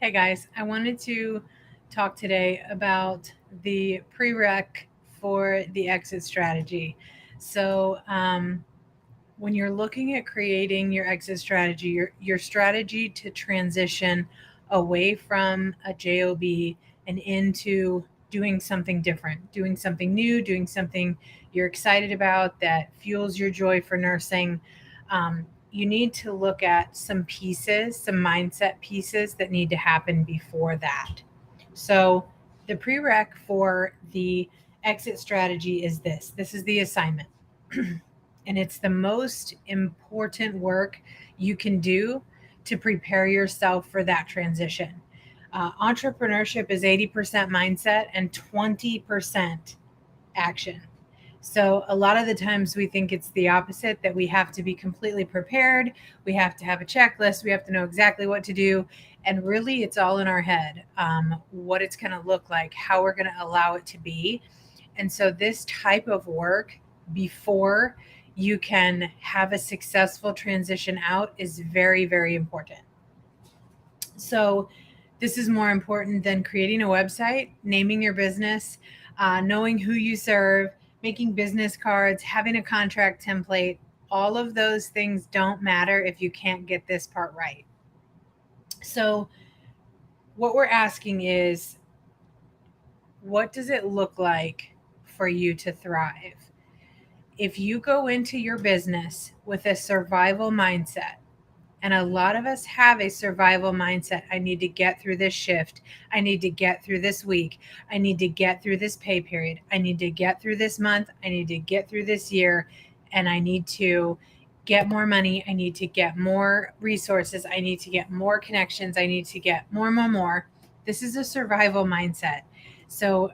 Hey guys, I wanted to talk today about the pre-req for the exit strategy. So, when you're looking at creating your exit strategy, your strategy to transition away from a job and into doing something different, doing something new, doing something you're excited about that fuels your joy for nursing. You need to look at some pieces, some mindset pieces that need to happen before that. So the prereq for the exit strategy is this. This is the assignment. And it's the most important work you can do to prepare yourself for that transition. Entrepreneurship is 80% mindset and 20% action. So, a lot of the times we think it's the opposite, that we have to be completely prepared, we have to have a checklist, we have to know exactly what to do. And really, it's all in our head, what it's going to look like, how we're going to allow it to be. And so, this type of work before you can have a successful transition out is very, very important. So, this is more important than creating a website, naming your business, knowing who you serve, making business cards, having a contract template. All of those things don't matter if you can't get this part right. So, what we're asking is, what does it look like for you to thrive? If you go into your business with a survival mindset, and a lot of us have a survival mindset. I need to get through this shift. I need to get through this week. I need to get through this pay period. I need to get through this month. I need to get through this year. And I need to get more money. I need to get more resources. I need to get more connections. I need to get more. This is a survival mindset. So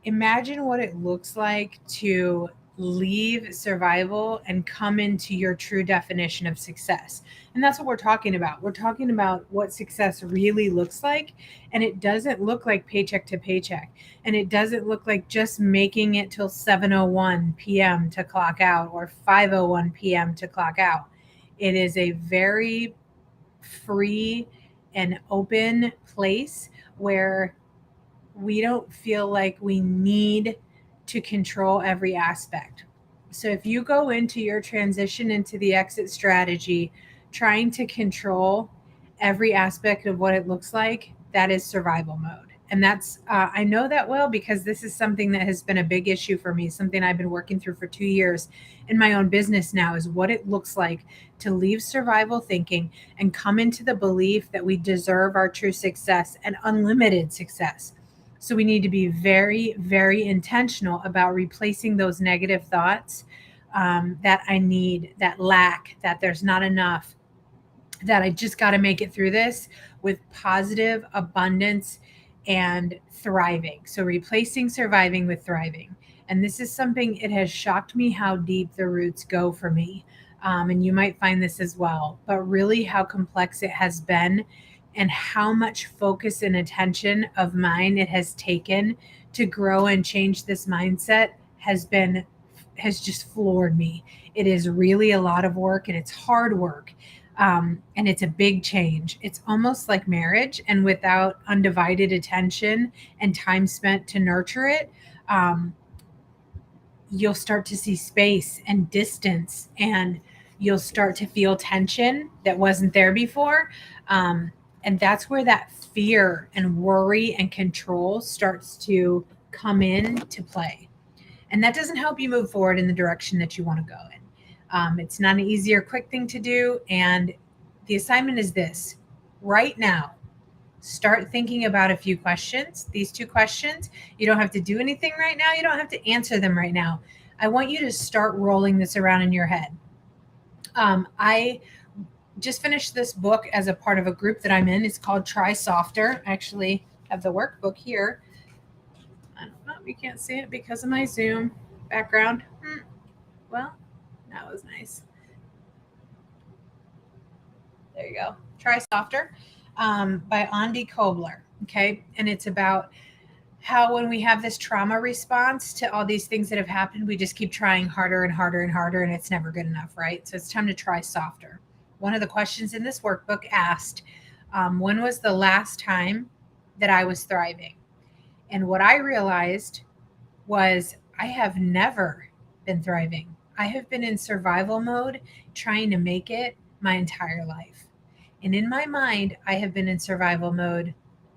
imagine what it looks like to leave survival and come into your true definition of success. And that's what we're talking about. We're talking about what success really looks like. And it doesn't look like paycheck to paycheck. And it doesn't look like just making it till 7:01 p.m. to clock out or 5:01 p.m. to clock out. It is a very free and open place where we don't feel like we need to control every aspect. So if you go into your transition into the exit strategy trying to control every aspect of what it looks like, that is survival mode. And I know that well because this is something that has been a big issue for me, something I've been working through for 2 years in my own business now, is what it looks like to leave survival thinking and come into the belief that we deserve our true success and unlimited success. So we need to be very, very intentional about replacing those negative thoughts, that I need, that lack, that there's not enough, that I just got to make it through this, with positive abundance and thriving. So replacing surviving with thriving. And this is something, it has shocked me how deep the roots go for me. And you might find this as well, but really how complex it has been and how much focus and attention of mine it has taken to grow and change this mindset has just floored me. It is really a lot of work and it's hard work. And it's a big change. It's almost like marriage, and without undivided attention and time spent to nurture it, um, you'll start to see space and distance, and you'll start to feel tension that wasn't there before. And that's where that fear and worry and control starts to come in to play. And that doesn't help you move forward in the direction that you want to go in. It's not an easy or quick thing to do. And the assignment is this: right now, start thinking about a few questions. These two questions, you don't have to do anything right now, you don't have to answer them right now. I want you to start rolling this around in your head. I just finished this book as a part of a group that I'm in. It's called Try Softer. I actually have the workbook here. I don't know if you can't see it because of my Zoom background. Well, that was nice. There you go. Try Softer, by Andy Kobler. Okay. And it's about how when we have this trauma response to all these things that have happened, we just keep trying harder and harder and harder, and it's never good enough, right? So it's time to try softer. One of the questions in this workbook asked, When was the last time that I was thriving? And what I realized was I have never been thriving. I have been in survival mode trying to make it my entire life. And in my mind, I have been in survival mode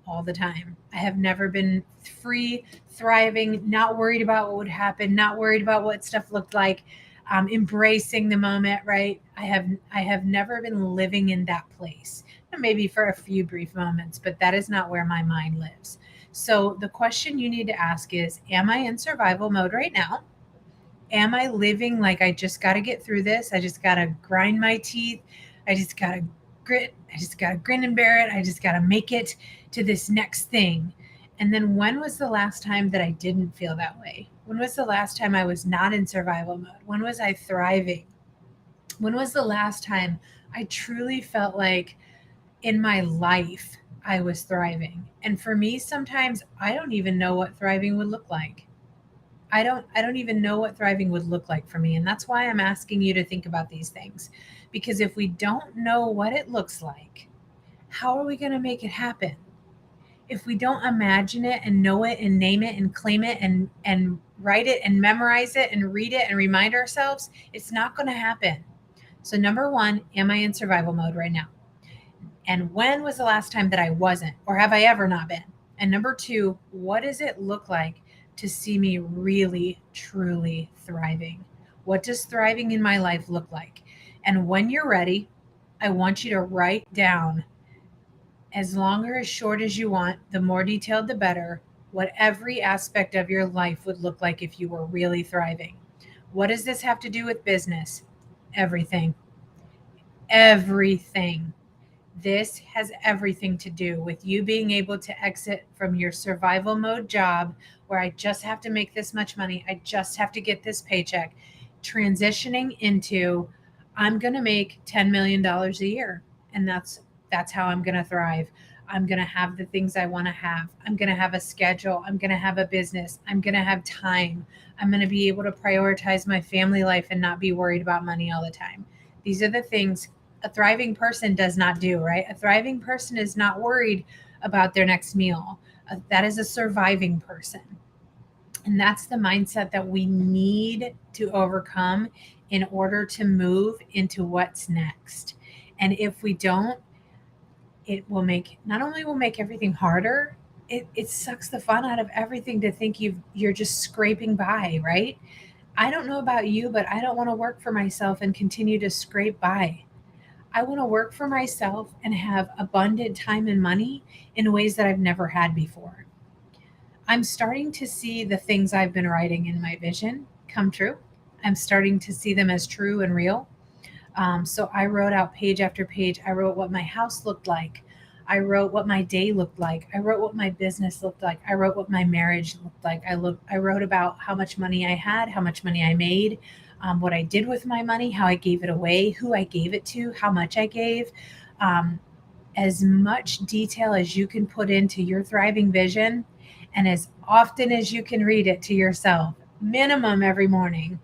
all the time. I have never been free, thriving, not worried about what would happen, not worried about what stuff looked like, embracing the moment, right? I have never been living in that place. And maybe for a few brief moments, but that is not where my mind lives. So the question you need to ask is, am I in survival mode right now? Am I living like I just got to get through this? I just got to grind my teeth. I just got to grit. I just got to grin and bear it. I just got to make it to this next thing. And then when was the last time that I didn't feel that way? When was the last time I was not in survival mode? When was I thriving? When was the last time I truly felt like in my life I was thriving? And for me, sometimes I don't even know what thriving would look like. I don't even know what thriving would look like for me. And that's why I'm asking you to think about these things. Because if we don't know what it looks like, how are we going to make it happen? If we don't imagine it and know it and name it and claim it and write it and memorize it and read it and remind ourselves, it's not going to happen. So number 1, am I in survival mode right now? And when was the last time that I wasn't? Or have I ever not been? And number 2, what does it look like to see me really, truly thriving? What does thriving in my life look like? And when you're ready, I want you to write down, as long or as short as you want, the more detailed, the better, what every aspect of your life would look like if you were really thriving. What does this have to do with business? Everything. Everything. This has everything to do with you being able to exit from your survival mode job where I just have to make this much money, I just have to get this paycheck, transitioning into I'm going to make $10 million dollars a year, and that's how I'm going to thrive. I'm going to have the things I want to have. I'm going to have a schedule. I'm going to have a business. I'm going to have time. I'm going to be able to prioritize my family life and not be worried about money all the time. These are the things a thriving person does not do, right? A thriving person is not worried about their next meal. That is a surviving person. And that's the mindset that we need to overcome in order to move into what's next. And if we don't, it will make, not only will make everything harder, it sucks the fun out of everything to think you're just scraping by, right? I don't know about you, but I don't want to work for myself and continue to scrape by. I want to work for myself and have abundant time and money in ways that I've never had before. I'm starting to see the things I've been writing in my vision come true. I'm starting to see them as true and real. So I wrote out page after page. I wrote what my house looked like. I wrote what my day looked like. I wrote what my business looked like. I wrote what my marriage looked like. I wrote about how much money I had, how much money I made, what I did with my money, how I gave it away, who I gave it to, how much I gave. Um, as much detail as you can put into your thriving vision, and as often as you can read it to yourself, minimum every morning.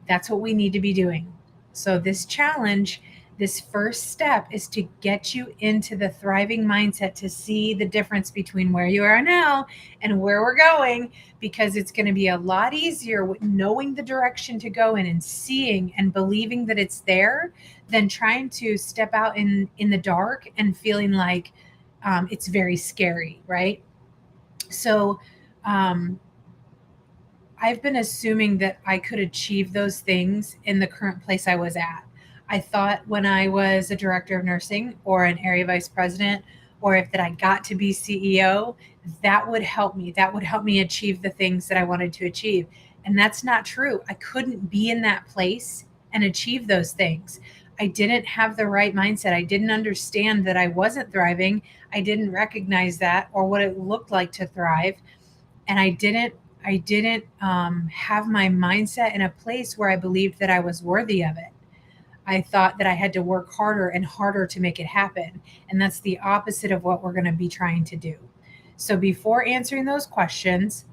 That's what we need to be doing. So, this challenge, this first step is to get you into the thriving mindset to see the difference between where you are now and where we're going, because it's going to be a lot easier with knowing the direction to go in and seeing and believing that it's there than trying to step out in the dark and feeling like it's very scary, right? So, um, I've been assuming that I could achieve those things in the current place I was at. I thought when I was a director of nursing or an area vice president, or if that I got to be CEO, that would help me. That would help me achieve the things that I wanted to achieve. And that's not true. I couldn't be in that place and achieve those things. I didn't have the right mindset. I didn't understand that I wasn't thriving. I didn't recognize that or what it looked like to thrive. And I didn't have my mindset in a place where I believed that I was worthy of it. I thought that I had to work harder and harder to make it happen. And that's the opposite of what we're going to be trying to do. So before answering those questions,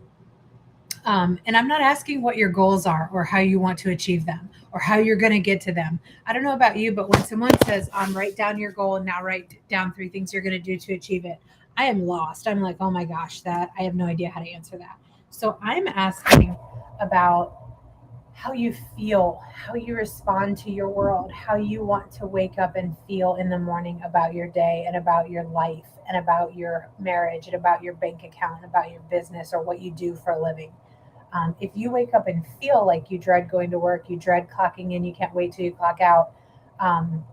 And I'm not asking what your goals are or how you want to achieve them or how you're going to get to them. I don't know about you, but when someone says, write down your goal and now write down 3 things you're going to do to achieve it, I am lost. I'm like, oh my gosh, that I have no idea how to answer that. So I'm asking about how you feel, how you respond to your world, how you want to wake up and feel in the morning about your day and about your life and about your marriage and about your bank account and about your business or what you do for a living. If you wake up and feel like you dread going to work, you dread clocking in, you can't wait till you clock out, um,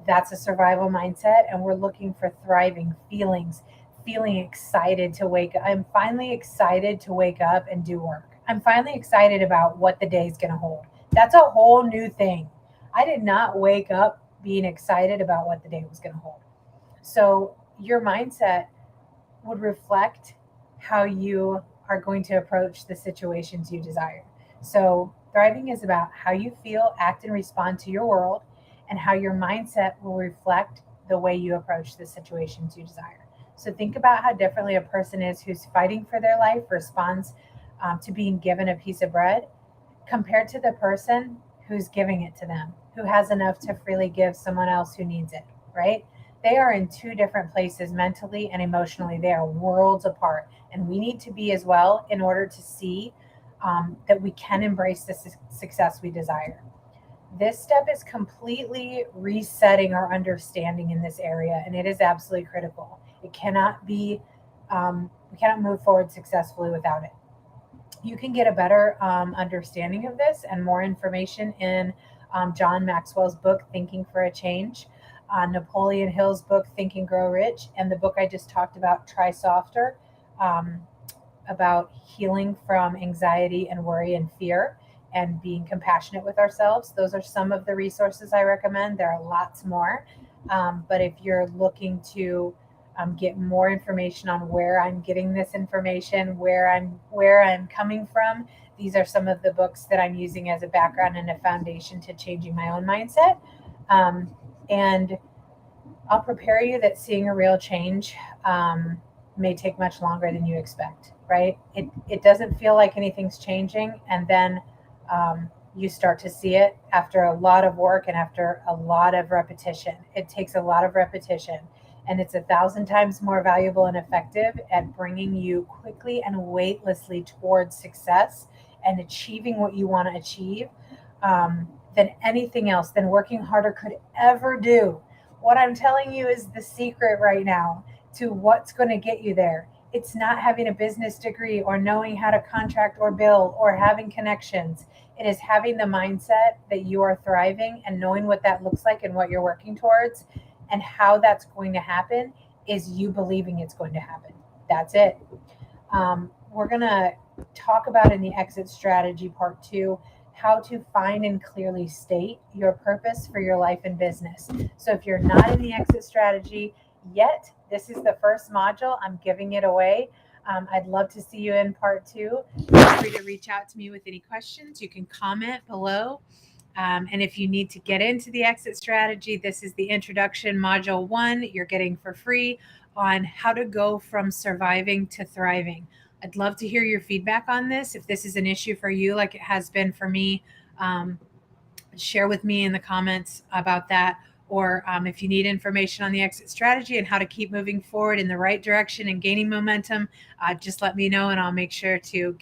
that's a survival mindset. And we're looking for thriving feelings, feeling excited to wake up. I'm finally excited to wake up and do work. I'm finally excited about what the day is going to hold. That's a whole new thing. I did not wake up being excited about what the day was going to hold. So your mindset would reflect how you are going to approach the situations you desire. So, thriving is about how you feel, act, and respond to your world, and how your mindset will reflect the way you approach the situations you desire. So, think about how differently a person is who's fighting for their life responds to being given a piece of bread compared to the person who's giving it to them, who has enough to freely give someone else who needs it, right? They are in two different places mentally and emotionally. They are worlds apart. And we need to be as well in order to see that we can embrace the success we desire. This step is completely resetting our understanding in this area, and it is absolutely critical. It cannot be, we cannot move forward successfully without it. You can get a better understanding of this and more information in John Maxwell's book, Thinking for a Change, Napoleon Hill's book, Think and Grow Rich, and the book I just talked about, Try Softer, um, about healing from anxiety and worry and fear and being compassionate with ourselves. Those are some of the resources I recommend. There are lots more. But if you're looking to get more information on where I'm getting this information, where I'm coming from, these are some of the books that I'm using as a background and a foundation to changing my own mindset. And I'll prepare you that seeing a real change may take much longer than you expect, right? It doesn't feel like anything's changing. And then you start to see it after a lot of work and after a lot of repetition. It takes a lot of repetition. And it's 1,000 times more valuable and effective at bringing you quickly and weightlessly towards success and achieving what you want to achieve than anything else, than working harder could ever do. What I'm telling you is the secret right now to what's going to get you there. It's not having a business degree or knowing how to contract or bill or having connections. It is having the mindset that you are thriving and knowing what that looks like and what you're working towards, and how that's going to happen is you believing it's going to happen. That's it. We're going to talk about in the exit strategy part 2 how to find and clearly state your purpose for your life and business. So if you're not in the exit strategy yet, this is the first module. I'm giving it away. I'd love to see you in part 2. Feel free to reach out to me with any questions. You can comment below. And if you need to get into the exit strategy, this is the introduction module 1 you're getting for free on how to go from surviving to thriving. I'd love to hear your feedback on this. If this is an issue for you, like it has been for me, share with me in the comments about that. Or if you need information on the exit strategy and how to keep moving forward in the right direction and gaining momentum, just let me know and I'll make sure to get